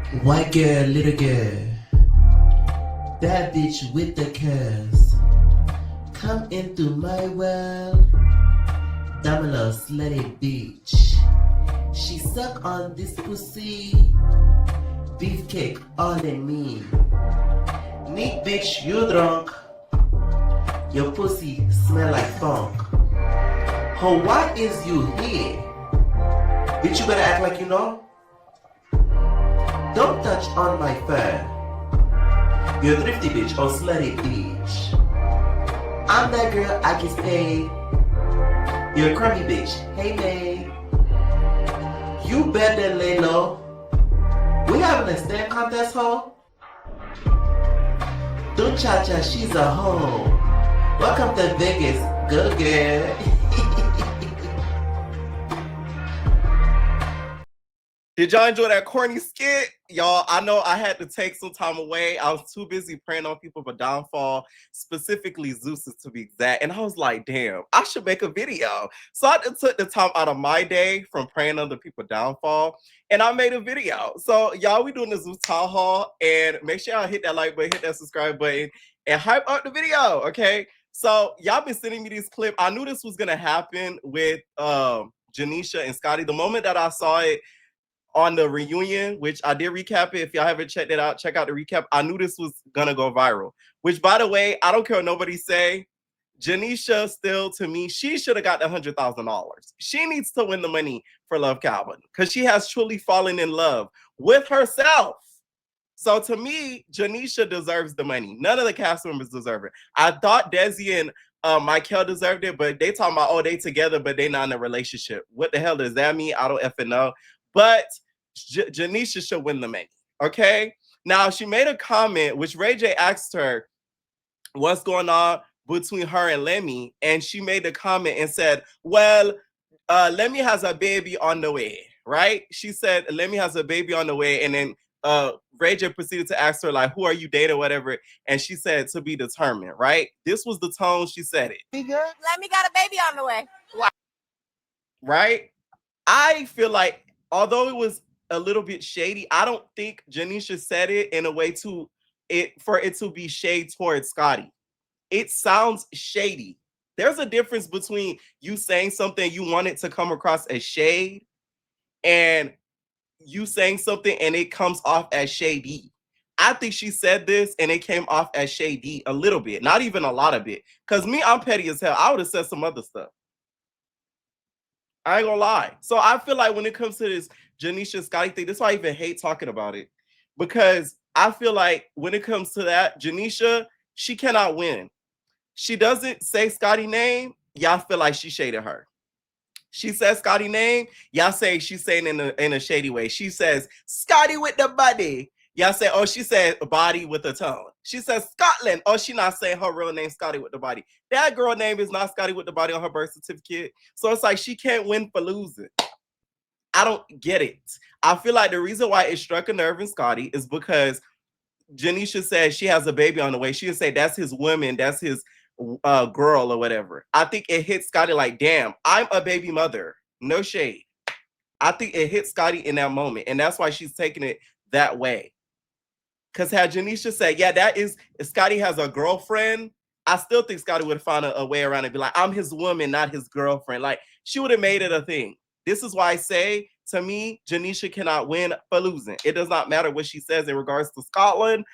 White girl, little girl, bad bitch with the curves. Come into my world, Damala slutty bitch. She suck on this pussy, beefcake all in me. Neat bitch, you drunk. Your pussy smell like funk. Ho, why is you here? Bitch, you better act like you know. Don't touch on my fur. You're a thrifty bitch or slutty bitch. I'm that girl, I get paid. You're a crummy bitch. Hey, babe. You better lay low. We having a stand contest, ho? Don't cha-cha, she's a hoe. Welcome to Vegas. Go, girl. Did y'all enjoy that corny skit? Y'all, I know I had to take some time away. I was too busy praying on people for downfall, specifically Zeus to be exact. And I was like, damn, I should make a video. So I took the time out of my day from praying on the people downfall, and I made a video. So y'all, we doing the Zeus town hall, and make sure y'all hit that like button, hit that subscribe button, and hype up the video, okay? So y'all been sending me these clips. I knew this was gonna happen with Janeisha and Scotty. The moment that I saw it on the reunion, which I did recap it. If y'all haven't checked it out, check out the recap. I knew this was gonna go viral. Which, by the way, I don't care what nobody say. Janeisha still, to me, she should have got the $100,000. She needs to win the money for Love Calvin because she has truly fallen in love with herself. So to me, Janeisha deserves the money. None of the cast members deserve it. I thought Desi and Michael deserved it, but they talking about, oh, they together, but they not in a relationship. What the hell does that mean? I don't effing know. But Janeisha should win the money, okay? Now, she made a comment, which Ray J asked her what's going on between her and Lemmy, and she made a comment and said, well, Lemmy has a baby on the way, right? She said, Lemmy has a baby on the way, and then Ray J proceeded to ask her, like, who are you dating, whatever, and she said, to be determined, right? This was the tone she said it. Lemmy got a baby on the way. Right? I feel like, although it was a little bit shady, I don't think Janeisha said it in a way for it to be shade towards Scotty. It sounds shady. There's a difference between you saying something you want it to come across as shade and you saying something and it comes off as shady. I think she said this and it came off as shady a little bit, not even a lot of it. Because me, I'm petty as hell. I would have said some other stuff. I ain't gonna lie. So I feel like when it comes to this Janeisha Scotty thing, that's why I even hate talking about it. Because I feel like when it comes to that, Janeisha, she cannot win. She doesn't say Scotty's name, y'all feel like she shaded her. She says Scotty's name, y'all say she's saying in a shady way. She says Scotty with the body. Y'all say, oh, she said body with a tone. She says Scotland. Oh, she not saying her real name, Scotty with the body. That girl name is not Scotty with the body on her birth certificate. So it's like she can't win for losing. I don't get it. I feel like the reason why it struck a nerve in Scotty is because Janeisha said she has a baby on the way. She would say that's his woman, that's his girl or whatever. I think it hit Scotty like, damn, I'm a baby mother. No shade. I think it hit Scotty in that moment. And that's why she's taking it that way. Because had Janeisha said, yeah, that is, if Scotty has a girlfriend, I still think Scotty would have found a way around and be like, I'm his woman, not his girlfriend. Like, she would have made it a thing. This is why I say, to me, Janeisha cannot win for losing. It does not matter what she says in regards to Scotland.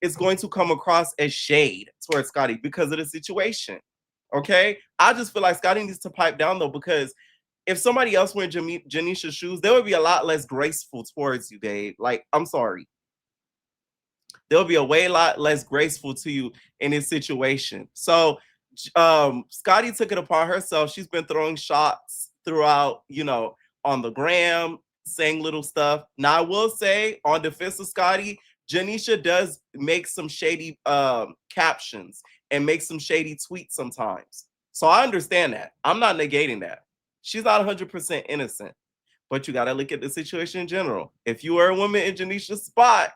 It's going to come across as shade towards Scotty because of the situation. Okay? I just feel like Scotty needs to pipe down, though, because if somebody else were in Janeisha's shoes, they would be a lot less graceful towards you, babe. Like, I'm sorry. They'll be a way lot less graceful to you in this situation. So Scotty took it upon herself. She's been throwing shots throughout, on the gram, saying little stuff. Now, I will say, on defense of Scotty, Janeisha does make some shady captions and make some shady tweets sometimes. So I understand that. I'm not negating that. She's not 100% innocent. But you got to look at the situation in general. If you were a woman in Janeisha's spot,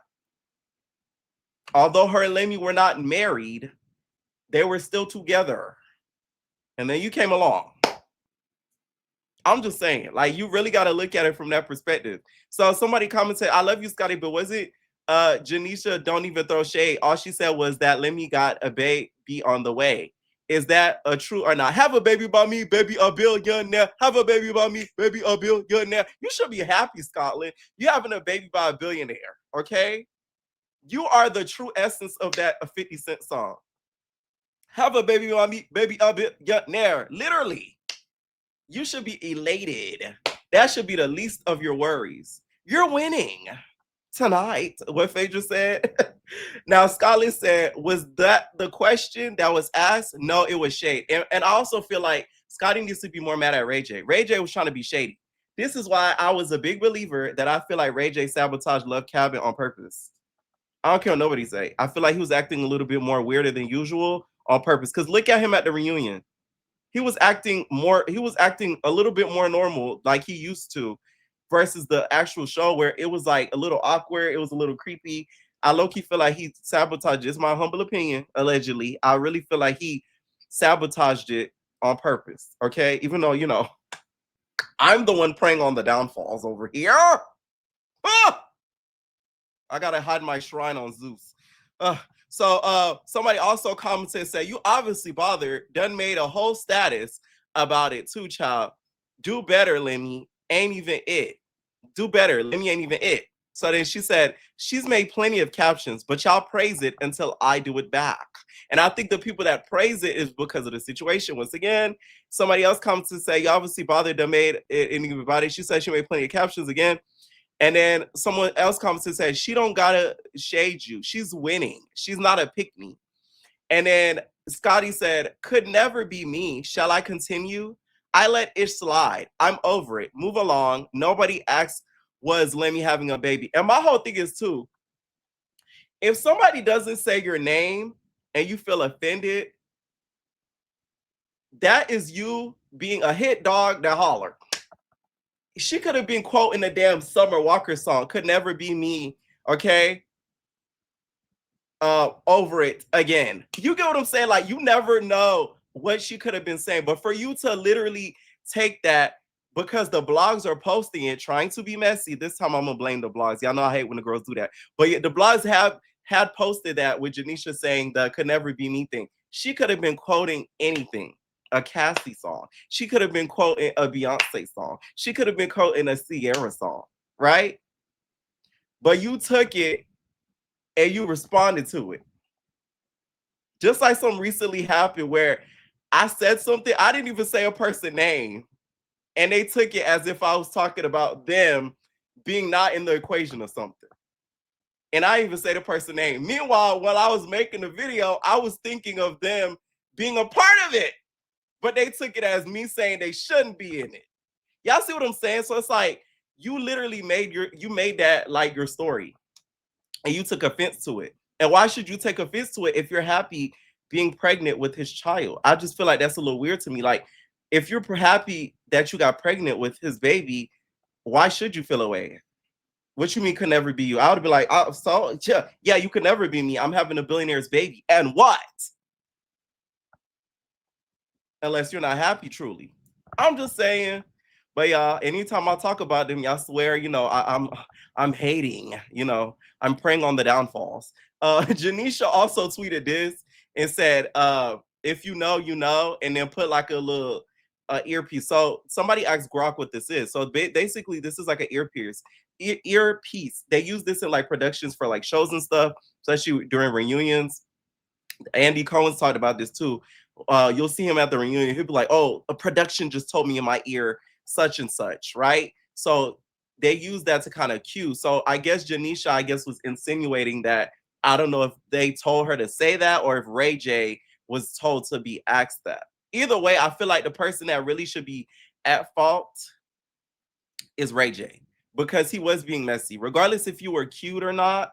although her and Lemmy were not married, they were still together. And then you came along. I'm just saying, like, you really got to look at it from that perspective. So somebody commented, I love you, Scotty, but was it Janeisha don't even throw shade? All she said was that Lemmy got a baby on the way. Is that a true or not? Have a baby by me, baby a billionaire. Have a baby by me, baby a billionaire. You should be happy, Scotland. You having a baby by a billionaire, okay? You are the true essence of that a 50 Cent song. Have a baby by me, baby a billionaire. Literally. You should be elated. That should be the least of your worries. You're winning tonight. What Phaedra said. Now, Scotty said, was that the question that was asked? No, it was shade. And I also feel like Scotty needs to be more mad at Ray J. Ray J was trying to be shady. This is why I was a big believer that I feel like Ray J sabotaged Love Cabin on purpose. I don't care what nobody say. I feel like he was acting a little bit more weirder than usual on purpose. Because look at him at the reunion. He was acting a little bit more normal like he used to versus the actual show where it was like a little awkward. It was a little creepy. I low-key feel like he sabotaged it. It's my humble opinion, allegedly. I really feel like he sabotaged it on purpose, okay? Even though, you know, I'm the one preying on the downfalls over here. Ah! I gotta hide my shrine on Zeus. So somebody also commented and said, you obviously bothered, done made a whole status about it too, child. Do better, Lemmy. Ain't even it. Do better. Lemmy ain't even it. So then she said, she's made plenty of captions, but y'all praise it until I do it back. And I think the people that praise it is because of the situation. Once again, somebody else comes to say, you obviously bothered, done made it anything about it. She said she made plenty of captions again. And then someone else comes and says, she don't gotta shade you. She's winning. She's not a pick-me. And then Scotty said, could never be me. Shall I continue? I let it slide. I'm over it. Move along. Nobody asked, was Lemmy having a baby? And my whole thing is too, if somebody doesn't say your name and you feel offended, that is you being a hit dog that holler. She could have been quoting the damn Summer Walker song, Could Never Be Me, okay? Over it again. You get what I'm saying? Like, you never know what she could have been saying. But for you to literally take that because the blogs are posting it, trying to be messy, this time I'm going to blame the blogs. Y'all know I hate when the girls do that. But yeah, the blogs had posted that with Janeisha saying the Could Never Be Me thing. She could have been quoting anything. A Cassie song. She could have been quoting a Beyonce song. She could have been quoting a Sierra song, right? But you took it and you responded to it. Just like something recently happened where I said something, I didn't even say a person name, and they took it as if I was talking about them being not in the equation or something. And I even say the person name. Meanwhile, while I was making the video, I was thinking of them being a part of it. But they took it as me saying they shouldn't be in it. Y'all see what I'm saying? So it's like you literally made that like your story, and you took offense to it. And why should you take offense to it if you're happy being pregnant with his child? I just feel like that's a little weird to me. Like, if you're happy that you got pregnant with his baby, why should you feel away? What you mean could never be you? I would be like, oh, so yeah, you could never be me. I'm having a billionaire's baby. And what? Unless you're not happy truly. I'm just saying. But y'all, anytime I talk about them, y'all swear, you know, I'm hating, you know, I'm preying on the downfalls. Janeisha also tweeted this and said, if you know, you know, and then put like a little earpiece. So somebody asked Grok what this is. So basically, this is like an earpiece. Earpiece. They use this in like productions for like shows and stuff, especially during reunions. Andy Cohen's talked about this too. You'll see him at the reunion. He'll be like, oh, a production just told me in my ear such and such, right? So they use that to kind of cue. So I guess Janeisha, was insinuating that. I don't know if they told her to say that or if Ray J was told to be asked that. Either way, I feel like the person that really should be at fault is Ray J, because he was being messy. Regardless if you were cute or not,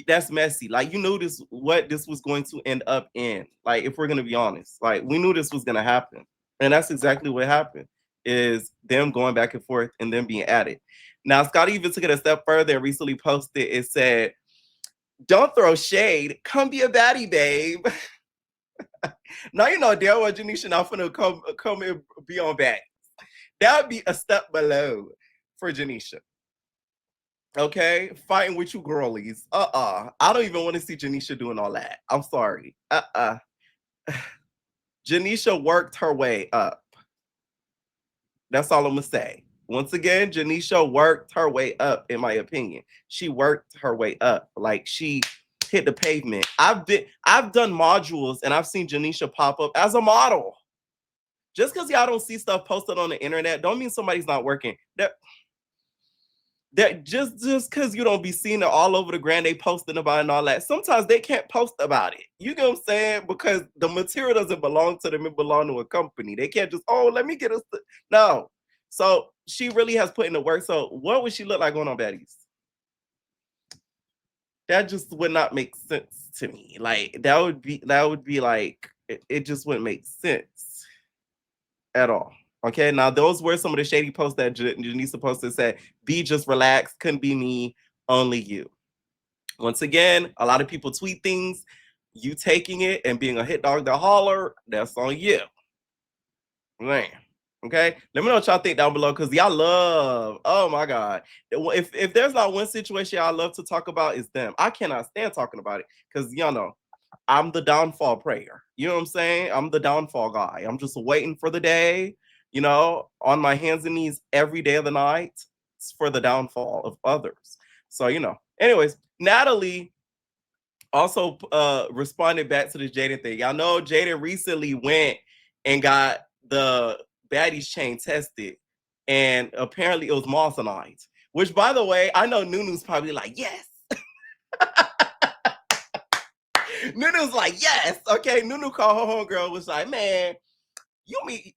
that's messy. Like, you knew what this was going to end up in. Like, if we're going to be honest, like, we knew this was going to happen. And that's exactly what happened, is them going back and forth and them being at it. Now, Scotty even took it a step further and recently posted, it said, don't throw shade. Come be a baddie, babe. Now, you know, damn well Janeisha not finna come and be on back. That would be a step below for Janeisha. Okay, fighting with you girlies. I don't even want to see Janeisha doing all that. I'm sorry. Janeisha worked her way up. That's all I'm gonna say. Once again, Janeisha worked her way up, in my opinion. She worked her way up. Like she hit the pavement. I've done modules and I've seen Janeisha pop up as a model. Just because y'all don't see stuff posted on the internet, don't mean somebody's not working. That just because you don't be seeing it all over the grand, they posting about it and all that. Sometimes they can't post about it. You get what I'm saying? Because the material doesn't belong to them, it belong to a company. They can't just, let me get us. No. So she really has put in the work. So what would she look like going on Baddies? That just would not make sense to me. Like that would be like, it just wouldn't make sense at all. Okay, now those were some of the shady posts that Janeisha posted. Said, "Be just relaxed, couldn't be me, only you." Once again, a lot of people tweet things. You taking it and being a hit dog to holler, that's on you. Man, okay? Let me know what y'all think down below, because y'all love, oh my God. If there's not one situation I love to talk about, it's them. I cannot stand talking about it, because y'all know, I'm the downfall prayer. You know what I'm saying? I'm the downfall guy. I'm just waiting for the day, on my hands and knees every day of the night for the downfall of others. So, anyways, Natalie also responded back to the Jaden thing. Y'all know Jaden recently went and got the Baddie's chain tested, and apparently it was moissanite, which, by the way, I know Nunu's probably like, yes. Nunu's like, yes. Okay, Nunu called her homegirl, was like, man,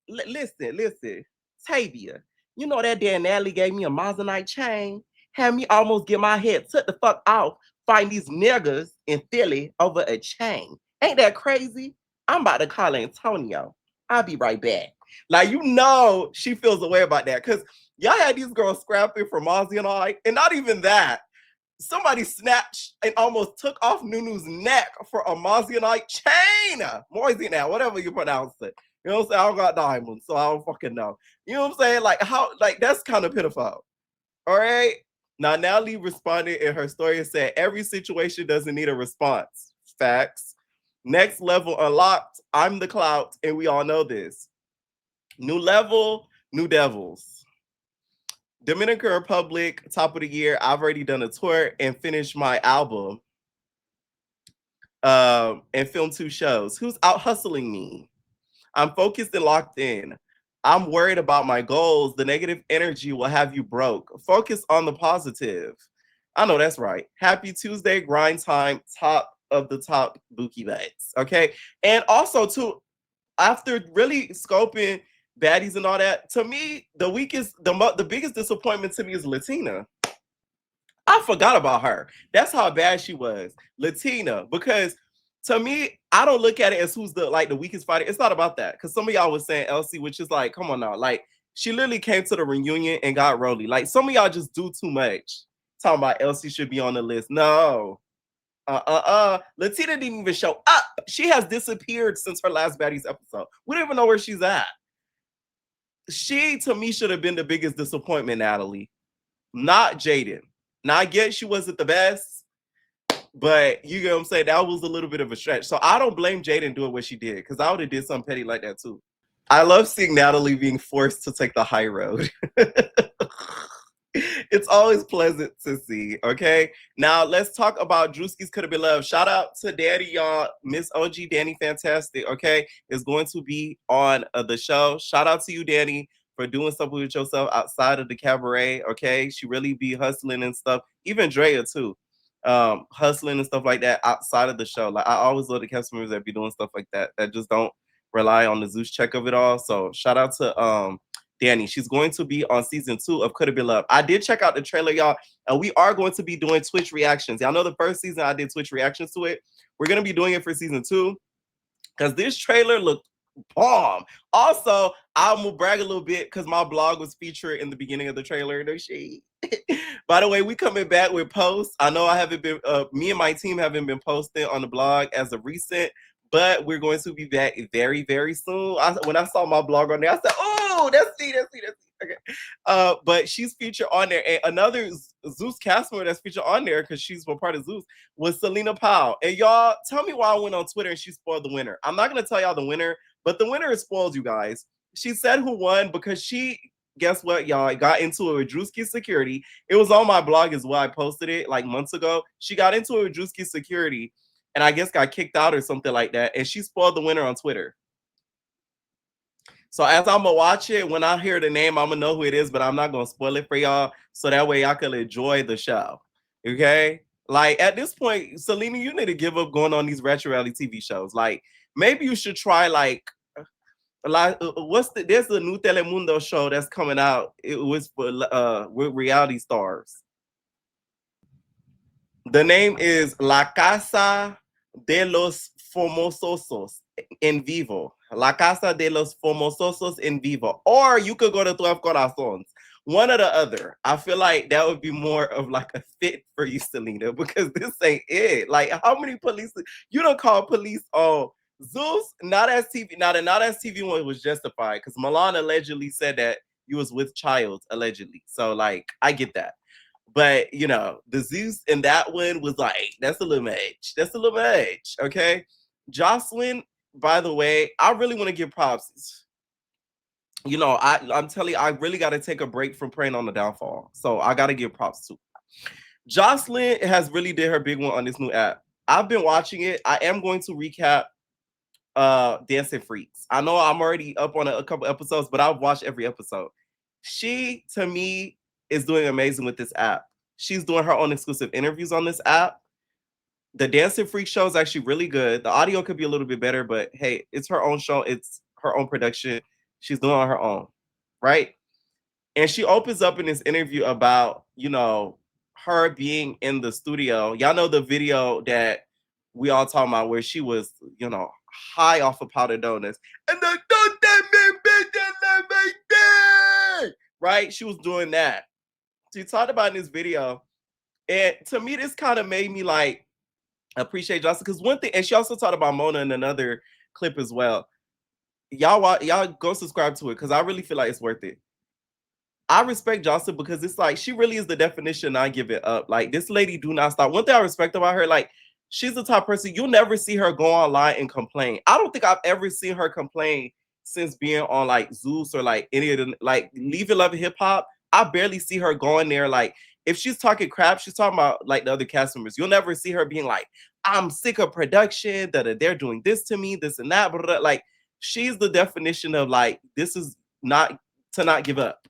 listen, Tavia, you know that damn Natalie gave me a moissanite chain, had me almost get my head took the fuck off fighting these niggas in Philly over a chain. Ain't that crazy? I'm about to call Antonio. I'll be right back. Like, she feels the way about that, because y'all had these girls scrapping for moissanite, and not even that. Somebody snatched and almost took off Nunu's neck for a moissanite chain. Moissanite, whatever you pronounce it. You know what I'm saying? I don't got diamonds, so I don't fucking know. You know what I'm saying? Like that's kind of pitiful. All right. Now, Natalie responded in her story and said, every situation doesn't need a response. Facts. Next level unlocked. I'm the clout, and we all know this. New level, new devils. Dominican Republic, top of the year. I've already done a tour and finished my album and filmed 2 shows. Who's out hustling me? I'm focused and locked in. I'm worried about my goals. The negative energy will have you broke. Focus on the positive. I know that's right. Happy Tuesday, grind time, top of the top Buki butts. Okay. And also, too, after really scoping Baddies and all that, to me, the biggest disappointment to me is Latina. I forgot about her. That's how bad she was. Latina, because to me, I don't look at it as who's the weakest fighter. It's not about that. Because some of y'all was saying Elsie, which is like, come on now. Like, she literally came to the reunion and got Rolly. Like, some of y'all just do too much. Talking about Elsie should be on the list. No. Latina didn't even show up. She has disappeared since her last Baddies episode. We don't even know where she's at. She, to me, should have been the biggest disappointment, Natalie. Not Jaden. Now, I get she wasn't the best, but you get what I'm saying? That was a little bit of a stretch. So I don't blame Jaden doing what she did, because I would have did something petty like that too. I love seeing Natalie being forced to take the high road. It's always pleasant to see, okay? Now, let's talk about Drewski's Could Have Been Love. Shout out to Daddy, y'all. Miss OG Danny Fantastic, okay, is going to be on the show. Shout out to you, Danny, for doing stuff with yourself outside of the cabaret, okay? She really be hustling and stuff. Even Drea, too. Hustling and stuff like that outside of the show. Like, I always love the cast members that be doing stuff like that just don't rely on the Zeus check of it all. So, shout out to Danny. She's going to be on season 2 of Could Have Been Love. I did check out the trailer, y'all, and we are going to be doing Twitch reactions. Y'all know the first season I did Twitch reactions to it. We're going to be doing it for season 2 because this trailer looked bomb. Also, I'm going to brag a little bit because my blog was featured in the beginning of the trailer. No shade. By the way, we coming back with posts. I know I haven't been, me and my team haven't been posting on the blog as of recent, but we're going to be back very, very soon. When I saw my blog on there, I said, oh, that's see. But she's featured on there. And another Zeus cast member that's featured on there, because she's a part of Zeus, was Selena Powell. And y'all, tell me why I went on Twitter and she spoiled the winner. I'm not going to tell y'all the winner, but the winner is spoiled, you guys. She said who won because she, guess what, y'all, got into it with Drewski Security. It was on my blog as well. I posted it like months ago. She got into it with Drewski Security and I guess got kicked out or something like that. And she spoiled the winner on Twitter. So as I'm going to watch it, when I hear the name, I'm going to know who it is, but I'm not going to spoil it for y'all. So that way y'all can enjoy the show. Okay? Like, at this point, Selena, you need to give up going on these retro reality TV shows. Like, maybe you should try, like there's the new Telemundo show that's coming out. It was for with reality stars. The name is La Casa de los Famosos en Vivo. La Casa de los Famosos en Vivo. Or you could go to 12 Corazones. One or the other. I feel like that would be more of like a fit for you, Selena, because this ain't it. Like, how many police? You don't call police on Zeus, Not As TV. Now, the Not As TV one was justified because Milan allegedly said that you was with child, allegedly. So, like, I get that. But, you know, the Zeus in that one was like, that's a little much. That's a little much, okay? Jocelyn, by the way, I really want to give props. You know, I'm telling you, I really got to take a break from praying on the downfall. So I got to give props too. Jocelyn has really did her big one on this new app. I've been watching it. I am going to recap Dancing Freaks. I know I'm already up on a couple episodes, but I've watched every episode. She, to me, is doing amazing with this app. She's doing her own exclusive interviews on this app. The Dancing Freak show is actually really good. The audio could be a little bit better, but hey, it's her own show. It's her own production. She's doing on her own, right? And she opens up in this interview about, you know, her being in the studio. Y'all know the video that we all talking about where she was, you know, high off of powdered donuts. And the don't that like that, right? She was doing that. She talked about in this video. And to me, this kind of made me like appreciate Jocelyn. Because one thing, and she also talked about Mona in another clip as well. Y'all go subscribe to it because I really feel like it's worth it. I respect Jocelyn because it's like she really is the definition of not give it up. Like, this lady do not stop. One thing I respect about her, like, she's the type of person you'll never see her go online and complain. I don't think I've ever seen her complain since being on like Zeus or like any of the like Leave It Love Hip Hop. I barely see her going there. Like, if she's talking crap, she's talking about like the other cast members. You'll never see her being like, I'm sick of production, that they're doing this to me, this and that. But like, she's the definition of like, this is not to not give up.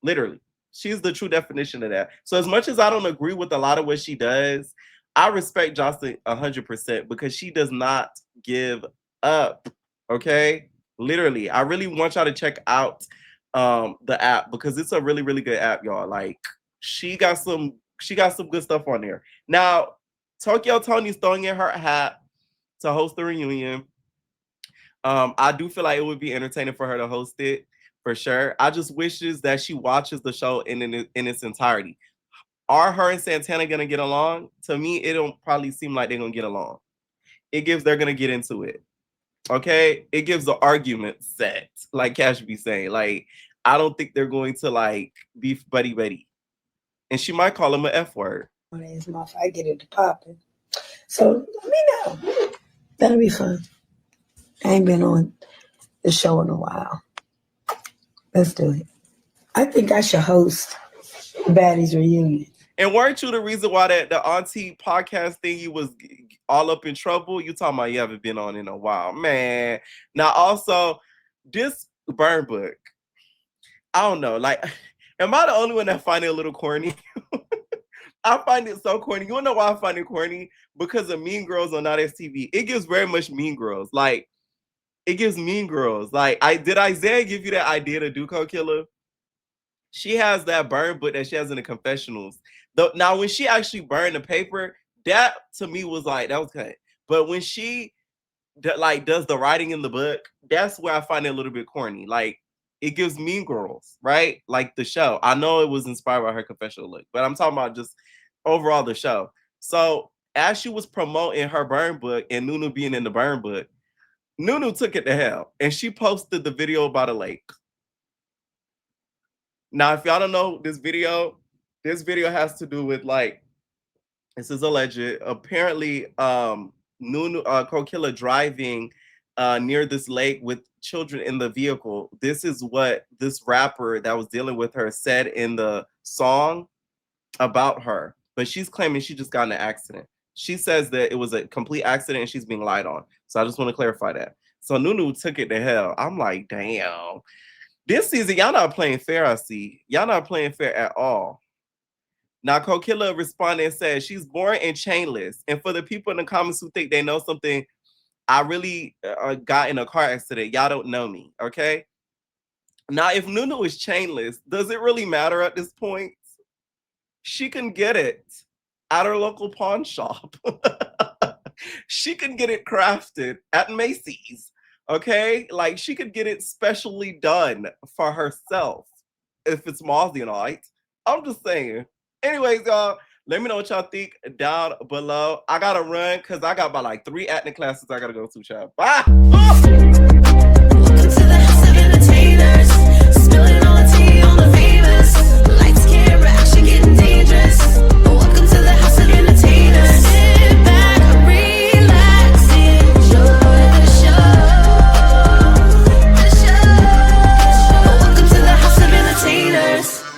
Literally. She's the true definition of that. So as much as I don't agree with a lot of what she does, I respect Jocelyn 100% because she does not give up. Okay? Literally. I really want y'all to check out the app because it's a really, really good app, y'all. Like, she got some good stuff on there. Now, Tokyo Tony's throwing in her hat to host the reunion. I do feel like it would be entertaining for her to host it. For sure. I just wishes that she watches the show in its entirety. Are her and Santana gonna get along? To me, it don't probably seem like they're gonna get along. It gives they're gonna get into it. Okay? It gives the argument set, like Cash be saying. Like, I don't think they're going to like be buddy. And she might call him an F word. If I get it popping. So let me know. That'll be fun. I ain't been on the show in a while. Let's do it. I think I should host Baddie's reunion. And weren't you the reason why that the auntie podcast thingy was all up in trouble? You talking about you haven't been on in a while, man. Now also, this burn book, I don't know. Like, am I the only one that find it a little corny? I find it so corny. You wanna know why I find it corny? Because of Mean Girls on Not As TV. It gives very much Mean Girls. Like, it gives Mean Girls. Like, did Isaiah give you that idea to do Killa? She has that burn book that she has in the confessionals. Now, when she actually burned the paper, that to me was like, that was good. But when she does the writing in the book, that's where I find it a little bit corny. Like, it gives Mean Girls, right? Like the show. I know it was inspired by her confessional look, but I'm talking about just overall the show. So as she was promoting her burn book and Nunu being in the burn book, Nunu took it to hell and she posted the video about a lake. Now, if y'all don't know this video has to do with like, this is alleged. Apparently, Nunu, Killa driving near this lake with children in the vehicle. This is what this rapper that was dealing with her said in the song about her. But she's claiming she just got in an accident. She says that it was a complete accident and she's being lied on. So I just want to clarify that. So Nunu took it to hell. I'm like, damn. This season, y'all not playing fair, I see. Y'all not playing fair at all. Now, Killa responded and said, she's born and chainless. And for the people in the comments who think they know something, I really got in a car accident. Y'all don't know me, okay? Now, if Nunu is chainless, does it really matter at this point? She can get it at her local pawn shop. She can get it crafted at Macy's, okay? Like, she could get it specially done for herself if it's Mosinite. I'm just saying. Anyways, y'all, let me know what y'all think down below. I gotta run because I got about like 3 acting classes I gotta go to, child. Bye.